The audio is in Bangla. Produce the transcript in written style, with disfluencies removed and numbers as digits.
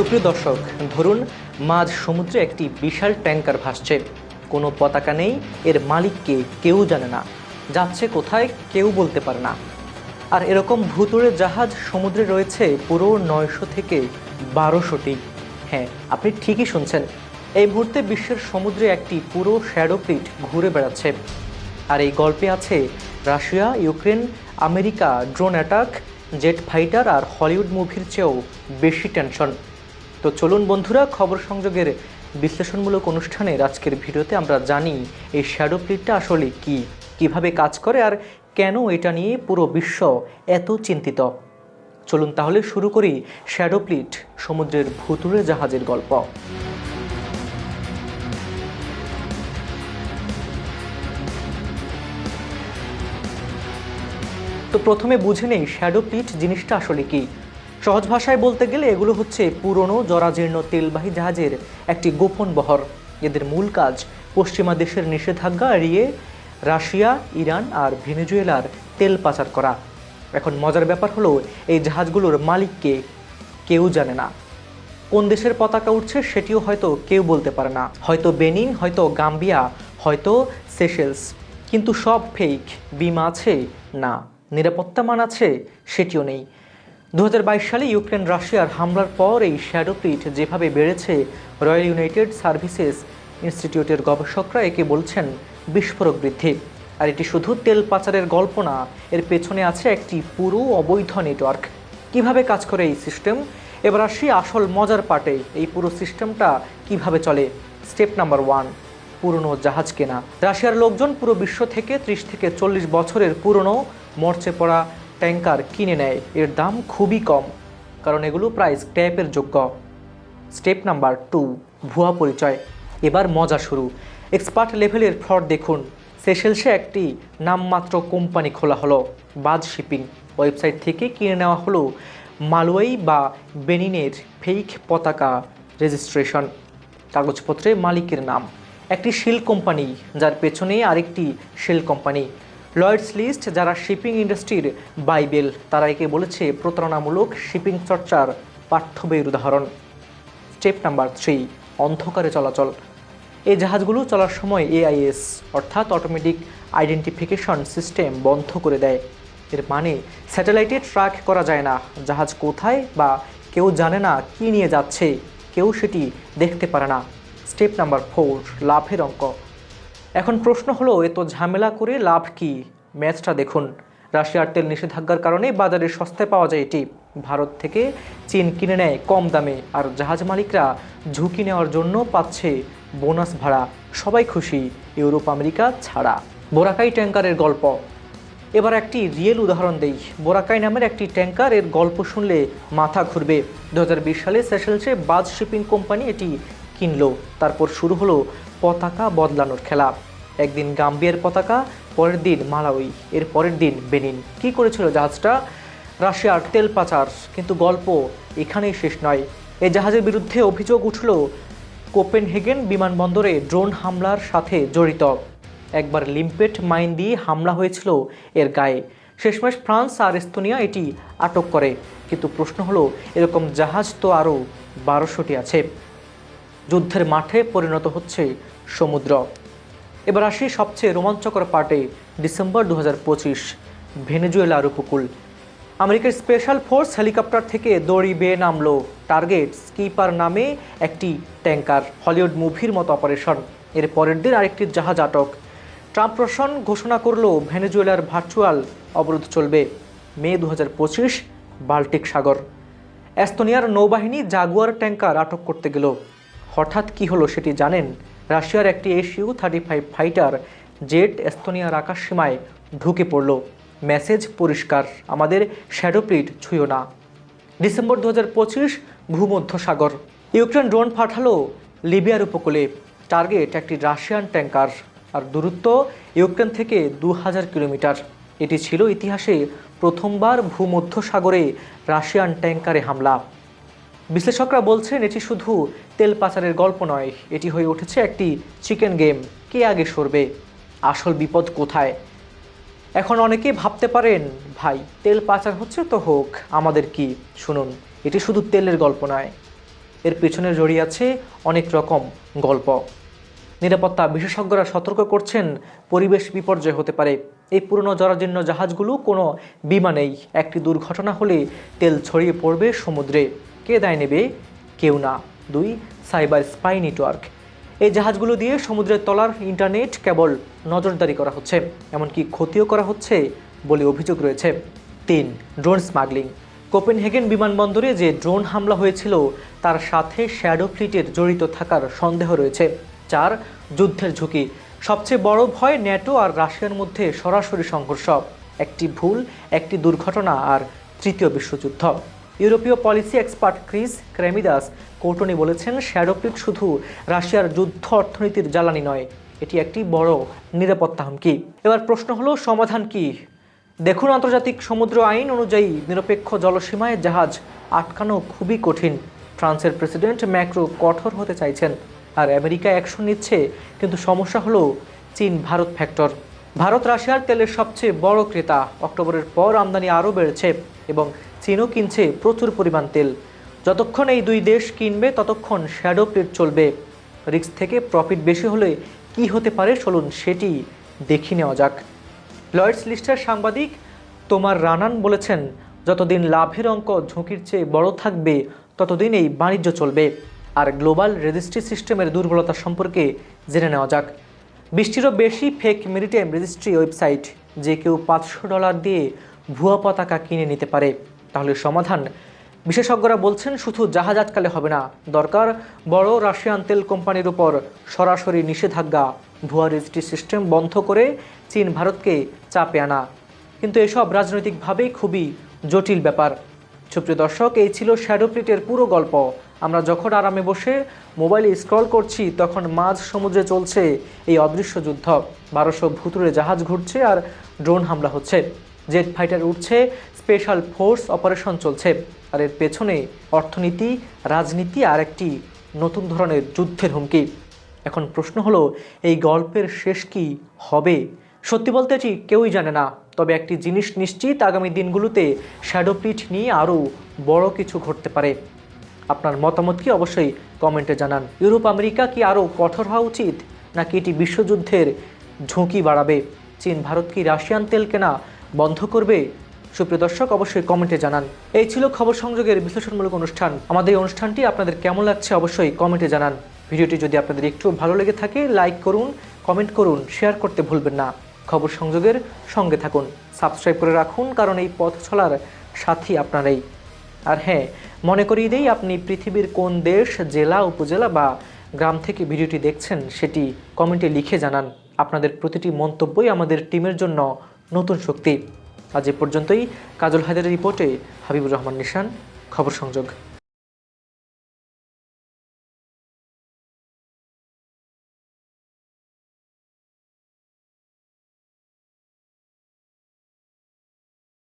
সুপ্রিয় দর্শক, ধরুন মাঝ সমুদ্রে একটি বিশাল ট্যাঙ্কার ভাসছে। কোনো পতাকা নেই, এর মালিককে কেউ জানে না, যাচ্ছে কোথায় কেউ বলতে পারে না। আর এরকম ভূতুড়ে জাহাজ সমুদ্রে রয়েছে পুরো 900 থেকে 1200টি। হ্যাঁ, আপনি ঠিকই শুনছেন, এই মুহূর্তে বিশ্বের সমুদ্রে একটি পুরো শ্যাডো ফ্লিট ঘুরে বেড়াচ্ছে। আর এই গল্পে আছে Russia, Ukraine, America, drone attack, jet fighter আর হলিউড মুভির চেয়েও বেশি টেনশন। তো চলুন বন্ধুরা, খবর সংযোগের বিশ্লেষণমূলক অনুষ্ঠানের আজকের ভিডিওতে আমরা জানি এই শ্যাডো ফ্লিটটা আসলে কি, কিভাবে কাজ করে আর কেন এটা নিয়ে পুরো বিশ্ব এত চিন্তিত। চলুন তাহলে শুরু করি শ্যাডো ফ্লিট, সমুদ্রের ভুতুড়ে জাহাজের গল্প। তো প্রথমে বুঝে নেই শ্যাডো ফ্লিট জিনিসটা আসলে কি। সহজ ভাষায় বলতে গেলে এগুলো হচ্ছে পুরনো জরাজীর্ণ তেলবাহী জাহাজের একটি গোপন বহর। এদের মূল কাজ পশ্চিমা দেশের নিষেধাজ্ঞা এড়িয়ে রাশিয়া, ইরান আর ভেনেজুয়েলার তেল পাচার করা। এখন মজার ব্যাপার হলো, এই জাহাজগুলোর মালিককে কেউ জানে না। কোন দেশের পতাকা উঠছে সেটিও হয়তো কেউ বলতে পারে না। হয়তো বেনিন, হয়তো গাম্বিয়া, হয়তো সেশেলস। কিন্তু সব ফেক। বিমা আছে? না। নিরাপত্তা মান আছে? সেটিও নেই। 2022 সালে ইউক্রেন রাশিয়ার হামলার পর এই শ্যাডো ফ্লিট যেভাবে বেড়েছে, রয়্যাল ইউনাইটেড সার্ভিসেস ইনস্টিটিউটের গবেষকরা একে বলছেন বিস্ফোরক বৃদ্ধি। আর এটি শুধু তেল পাচারের গল্প না, এর পেছনে আছে একটি পুরো অবৈধ নেটওয়ার্ক। কিভাবে কাজ করে এই সিস্টেম? এবার আসি আসল মজার পার্টে। এই পুরো সিস্টেমটা কিভাবে চলে। স্টেপ নাম্বার 1, পুরনো জাহাজ কেনা। রাশিয়ার লোকজন পুরো বিশ্ব থেকে 30 থেকে 40 বছরের পুরনো মরচে পড়া ট্যাঙ্কার কিনে নেয়। এর দাম খুবই কম, কারণ এগুলো প্রায় স্ক্র্যাপের যোগ্য। স্টেপ নাম্বার 2, ভুয়া পরিচয়। এবার মজা শুরু। এক্সপার্ট লেভেলের ফ্রড দেখুন। সেশেলসে একটি নামমাত্র কোম্পানি খোলা হলো, বাজ শিপিং। ওয়েবসাইট থেকে কিনে নেওয়া হলো মালওয়াই বা বেনিনের ফেক পতাকা রেজিস্ট্রেশন। কাগজপত্রে মালিকের নাম একটি শেল কোম্পানি, যার পেছনে আরেকটি শেল কোম্পানি। লয়েডস লিস্ট, যারা শিপিং ইন্ডাস্ট্রির বাইবেল, তারা একে বলেছে প্রতারণামূলক শিপিং চর্চার পাঠ্য বইয়ের উদাহরণ। স্টেপ নাম্বার 3, অন্ধকারে চলাচল। এই জাহাজগুলো চলার সময় AIS অর্থাৎ অটোমেটিক আইডেন্টিফিকেশন সিস্টেম বন্ধ করে দেয়। এর মানে স্যাটেলাইটে ট্র্যাক করা যায় না জাহাজ কোথায়, বা কেউ জানে না কি নিয়ে যাচ্ছে, কেউ সেটি দেখতে পারে না। স্টেপ নাম্বার 4, লাভের অঙ্ক। এখন প্রশ্ন হলো, এত ঝামেলা করে লাভ কি? ম্যাচটা দেখুন। রাশিয়ার তেল নিষেধাজ্ঞার কারণে বাজারে সস্তায় পাওয়া যায় এটি। ভারত থেকে চীন কিনে নেয় কম দামে, আর জাহাজ মালিকরা ঝুঁকি নেওয়ার জন্য পাচ্ছে বোনাস ভাড়া। সবাই খুশি, ইউরোপ আমেরিকা ছাড়া। বোরাকাই ট্যাঙ্কারের গল্প। এবার একটি রিয়েল উদাহরণ দেই। বোরাকাই নামের একটি ট্যাঙ্কার, এর গল্প শুনলে মাথা ঘুরবে। 2020 সালে সেশেলসে বাজ শিপিং কোম্পানি এটি কিনলো। তারপর শুরু হলো পতাকা বদলানোর খেলা। একদিন গাম্বিয়ার পতাকা, পরের দিন মালাউই, এর পরের দিন বেনিন। কি করেছিল জাহাজটা? রাশিয়ার তেল পাচার। কিন্তু গল্প এখানেই শেষ নয়। এই জাহাজের বিরুদ্ধে অভিযোগ উঠল কোপেনহেগেন বিমানবন্দরে ড্রোন হামলার সাথে জড়িত। একবার লিম্পেট মাইন দিয়ে হামলা হয়েছিল এর গায়ে। শেষমেশ ফ্রান্স আর এস্তোনিয়া এটি আটক করে। কিন্তু প্রশ্ন হলো, এরকম জাহাজ তো আরও 1200টি আছে। যুদ্ধের মাঠে পরিণত হচ্ছে সমুদ্র। এবার আসি সবচেয়ে রোমাঞ্চকর পার্টে। ডিসেম্বর 2025, ভেনেজুয়েলার উপকূল। আমেরিকার স্পেশাল ফোর্স হেলিকপ্টার থেকে দড়ি বেয়ে নামলো। টার্গেট স্কিপার নামে একটি ট্যাঙ্কার। হলিউড মুভির মতো অপারেশন। এর পরের দিন আরেকটি জাহাজ আটক। ট্রাম্প প্রশাসন ঘোষণা করলো ভেনেজুয়েলার ভার্চুয়াল অবরোধ চলবে। মে 2025, বাল্টিক সাগর। এস্তোনিয়ার নৌবাহিনী জাগুয়ার ট্যাঙ্কার আটক করতে গেল। হঠাৎ কি হলো সেটি জানেন? রাশিয়ার একটি Su-35 ফাইটার জেট এস্তোনিয়ার আকাশসীমায় ঢুকে পড়ল। মেসেজ পরিষ্কার, আমাদের শ্যাডো ফ্লিট ছুঁয়ো না। ডিসেম্বর 2025, ভূমধ্য সাগর। ইউক্রেন ড্রোন পাঠালো লিবিয়ার উপকূলে। টার্গেট একটি রাশিয়ান ট্যাঙ্কার, আর দূরত্ব ইউক্রেন থেকে 2000 কিলোমিটার। এটি ছিল ইতিহাসে প্রথমবার ভূমধ্য সাগরে রাশিয়ান ট্যাঙ্কারে হামলা। বিশ্লেষকরা বলছেন এটি শুধু তেল পাচারের গল্প নয়, এটি হয়ে উঠেছে একটি চিকেন গেম। কে আগে সরবে? আসল বিপদ কোথায়? এখন অনেকেই ভাবতে পারেন, ভাই তেল পাচার হচ্ছে তো হোক, আমাদের কি? শুনুন, এটি শুধু তেলের গল্প নয়। এর পেছনে জড়িয়ে আছে অনেক রকম গল্প। নিরাপত্তা বিশেষজ্ঞরা সতর্ক করছেন, পরিবেশ বিপর্যয় হতে পারে। এই পুরনো জরাজীর্ণ জাহাজগুলো কোনো বিমানেই, একটি দুর্ঘটনা হলে তেল ছড়িয়ে পড়বে সমুদ্রে। কে দায় নেবে? কেউ না। 2, সাইবার স্পাই নেটওয়ার্ক। এই জাহাজগুলো দিয়ে সমুদ্রের তলার ইন্টারনেট কেবল নজরদারি করা হচ্ছে, এমনকি ক্ষতিও করা হচ্ছে বলে অভিযোগ রয়েছে। 3, ড্রোন স্মাগলিং। কোপেনহেগেন বিমানবন্দরে যে ড্রোন হামলা হয়েছিল তার সাথে শ্যাডো ফ্লিটের জড়িত থাকার সন্দেহ রয়েছে। 4, যুদ্ধের ঝুঁকি। সবচেয়ে বড় ভয় ন্যাটো আর রাশিয়ার মধ্যে সরাসরি সংঘর্ষ। একটি ভুল, একটি দুর্ঘটনা আর তৃতীয় বিশ্বযুদ্ধ। ইউরোপীয় পলিসি এক্সপার্ট ক্রিস ক্রেমিদাস কোর্টনি বলেছেন, শ্যাডো ফ্লিট শুধু রাশিয়ার যুদ্ধ অর্থনীতির জ্বালানি নয়, এটি একটি বড় নিরাপত্তা হুমকি। এবার প্রশ্ন হলো, সমাধান কি? দেখুন, আন্তর্জাতিক সমুদ্র আইন অনুযায়ী নিরপেক্ষ জলসীমায় জাহাজ আটকানো খুবই কঠিন। ফ্রান্সের প্রেসিডেন্ট ম্যাক্রো কঠোর হতে চাইছেন, আর আমেরিকা অ্যাকশন নিচ্ছে। কিন্তু সমস্যা হলো চীন ভারত ফ্যাক্টর। ভারত রাশিয়ার তেলের সবচেয়ে বড় ক্রেতা। অক্টোবরের পর আমদানি আরও বেড়েছে এবং চীনও কিনছে প্রচুর পরিমাণ তেল। যতক্ষণ এই দুই দেশ কিনবে ততক্ষণ শ্যাডো ফ্লিট চলবে। রিস্ক থেকে প্রফিট বেশি হলে কি হতে পারে চলুন সেটি দেখে নেওয়া যাক। লয়েডস লিস্টের সাংবাদিক তোমার রানান বলেছেন, যতদিন লাভের অঙ্ক ঝুঁকির চেয়ে বড় থাকবে ততদিন এই বাণিজ্য চলবে। আর গ্লোবাল রেজিস্ট্রি সিস্টেমের দুর্বলতা সম্পর্কে জেনে নেওয়া যাক। 20টিরও বেশি ফেক মেরিটাইম রেজিস্ট্রি ওয়েবসাইট, যে কেউ $500 দিয়ে ভুয়া পতাকা কিনে নিতে পারে। তাহলে সমাধান? বিশেষজ্ঞরা বলছেন, শুধু জাহাজ আটকালে হবে না, দরকার বড় রাশিয়ান তেল কোম্পানির উপর সরাসরি নিষেধাজ্ঞা, ভুয়া রেজিস্ট্রি সিস্টেম বন্ধ করে চীন ভারতকে চাপে আনা। কিন্তু এসব রাজনৈতিকভাবেই খুবই জটিল ব্যাপার। সুপ্রিয় দর্শক, এই ছিল শ্যাডো ফ্লিটের পুরো গল্প। আমরা যখন আরামে বসে মোবাইলে স্ক্রল করছি, তখন মাঝ সমুদ্রে চলছে এই অদৃশ্য যুদ্ধ। 1200 ভুতুড়ে জাহাজ ঘুরছে আর ড্রোন হামলা হচ্ছে, জেট ফাইটার উঠছে, স্পেশাল ফোর্স অপারেশন চলছে। আর এর পেছনে অর্থনীতি, রাজনীতি আর একটি নতুন ধরনের যুদ্ধের হুমকি। এখন প্রশ্ন হলো, এই গল্পের শেষ কি হবে? সত্যি বলতে এটি কেউই জানে না। তবে একটি জিনিস নিশ্চিত, আগামী দিনগুলোতে শ্যাডো ফ্লিট নিয়ে আরও বড় কিছু ঘটতে পারে। আপনার মতামত কি অবশ্যই কমেন্টে জানান। ইউরোপ আমেরিকা কি আরও কঠোর হওয়া উচিত, নাকি এটি বিশ্বযুদ্ধের ঝুঁকি বাড়াবে? চীন ভারত কি রাশিয়ান তেল কেনা বন্ধ করবে? সুপ্রিয় দর্শক, অবশ্যই কমেন্টে জানান। এই ছিল খবর সংযোগের বিশ্লেষণমূলক অনুষ্ঠান। আমাদের এই অনুষ্ঠানটি আপনাদের কেমন লাগছে অবশ্যই কমেন্টে জানান। ভিডিওটি যদি আপনাদের একটু ভালো লেগে থাকে, লাইক করুন, কমেন্ট করুন, শেয়ার করতে ভুলবেন না। খবর সংযোগের সঙ্গে থাকুন, সাবস্ক্রাইব করে রাখুন, কারণ এই পথ চলার সাথী আপনারাই। আর হ্যাঁ, মনে করিয়ে দেই, আপনি পৃথিবীর কোন দেশ, জেলা, উপজেলা বা গ্রাম থেকে ভিডিওটি দেখছেন সেটি কমেন্টে লিখে জানান। আপনাদের প্রতিটি মন্তব্যই আমাদের টিমের জন্য নতুন শক্তি। আজ এ পর্যন্তই। কাজল হায়দারের রিপোর্টে হাবিবুর রহমান নিশান, খবর সংযোগ।